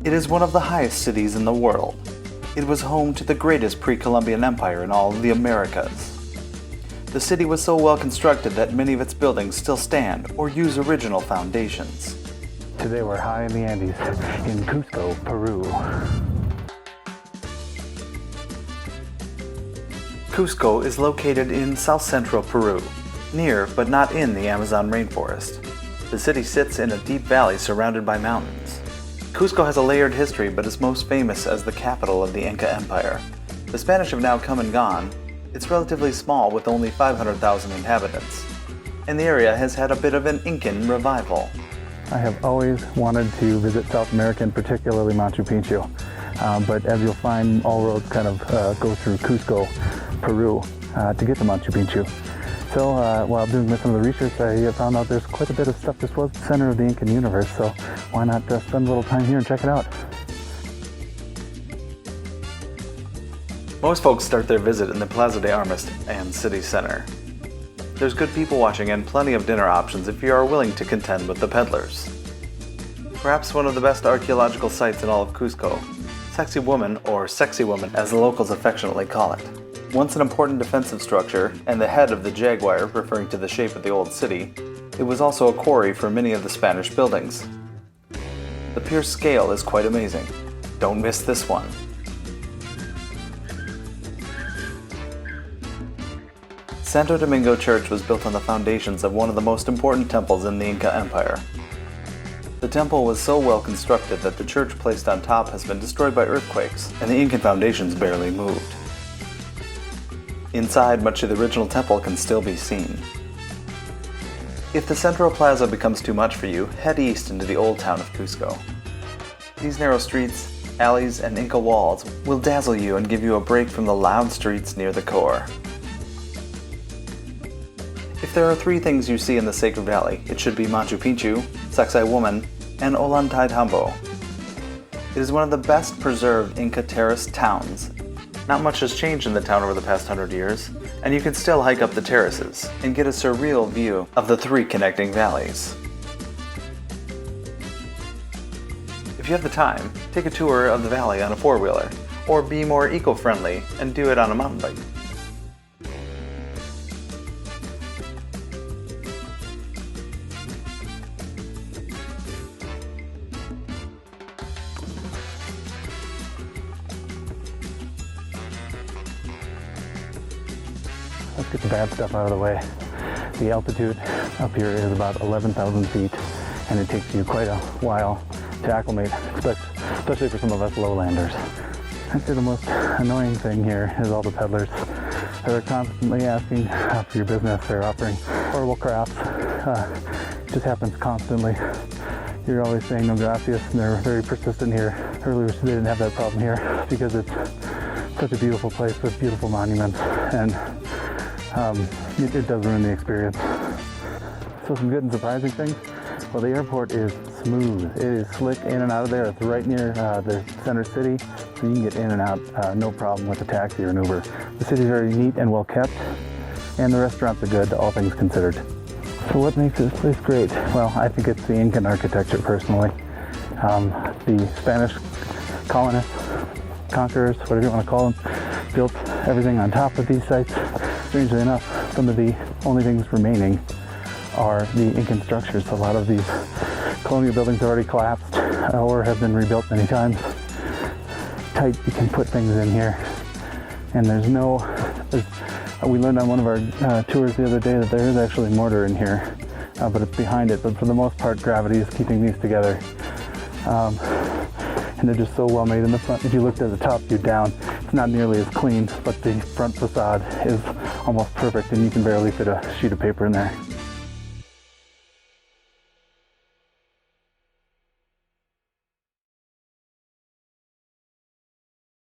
It is one of the highest cities in the world. It was home to the greatest pre-Columbian empire in all of the Americas. The city was so well constructed that many of its buildings still stand or use original foundations. Today we're high in the Andes in Cusco, Peru. Cusco is located in south-central Peru, near but not in the Amazon rainforest. The city sits in a deep valley surrounded by mountains. Cusco has a layered history but is most famous as the capital of the Inca Empire. The Spanish have now come and gone. It's relatively small with only 500,000 inhabitants, and the area has had a bit of an Incan revival. I have always wanted to visit South America, and particularly Machu Picchu, but as you'll find, all roads kind of go through Cusco, Peru, to get to Machu Picchu. So while doing some of the research, I found out there's quite a bit of stuff. This was the center of the Incan universe, so why not spend a little time here and check it out? Most folks start their visit in the Plaza de Armas and city center. There's good people watching and plenty of dinner options if you are willing to contend with the peddlers. Perhaps one of the best archaeological sites in all of Cusco, Sexy Woman, or Sexy Woman as the locals affectionately call it. Once an important defensive structure and the head of the jaguar, referring to the shape of the old city, it was also a quarry for many of the Spanish buildings. The pure scale is quite amazing. Don't miss this one. Santo Domingo Church was built on the foundations of one of the most important temples in the Inca Empire. The temple was so well constructed that the church placed on top has been destroyed by earthquakes, and the Incan foundations barely moved. Inside, much of the original temple can still be seen. If the Central Plaza becomes too much for you, head east into the old town of Cusco. These narrow streets, alleys, and Inca walls will dazzle you and give you a break from the loud streets near the core. If there are three things you see in the Sacred Valley, it should be Machu Picchu, Sexy Woman, and Untitled. It is one of the best preserved Inca terrace towns. Not much has changed in the town over the past 100 years, and you can still hike up the terraces and get a surreal view of the three connecting valleys. If you have the time, take a tour of the valley on a four-wheeler, or be more eco-friendly and do it on a mountain bike. Let's get the bad stuff out of the way. The altitude up here is about 11,000 feet, and it takes you quite a while to acclimate, especially for some of us lowlanders. I'd say the most annoying thing here is all the peddlers that are constantly asking for your business. They're offering horrible crafts. It just happens constantly. You're always saying no gracias, and they're very persistent here. I really wish they didn't have that problem here, because it's such a beautiful place with beautiful monuments, and it does ruin the experience. So some good and surprising things. Well, the airport is smooth. It is slick in and out of there. It's right near the center city, so you can get in and out no problem with a taxi or an Uber. The city is very neat and well kept, and the restaurants are good, all things considered. So what makes this place great? Well, I think it's the Incan architecture, personally. The Spanish colonists, conquerors, whatever you want to call them, built everything on top of these sites. Strangely enough, some of the only things remaining are the Incan structures. A lot of these colonial buildings have already collapsed or have been rebuilt many times. Tight, you can put things in here. And we learned on one of our tours the other day that there is actually mortar in here, but it's behind it. But for the most part, gravity is keeping these together. And they're just so well made in the front. If you looked at the top view down, it's not nearly as clean, but the front facade is almost perfect, and you can barely fit a sheet of paper in there.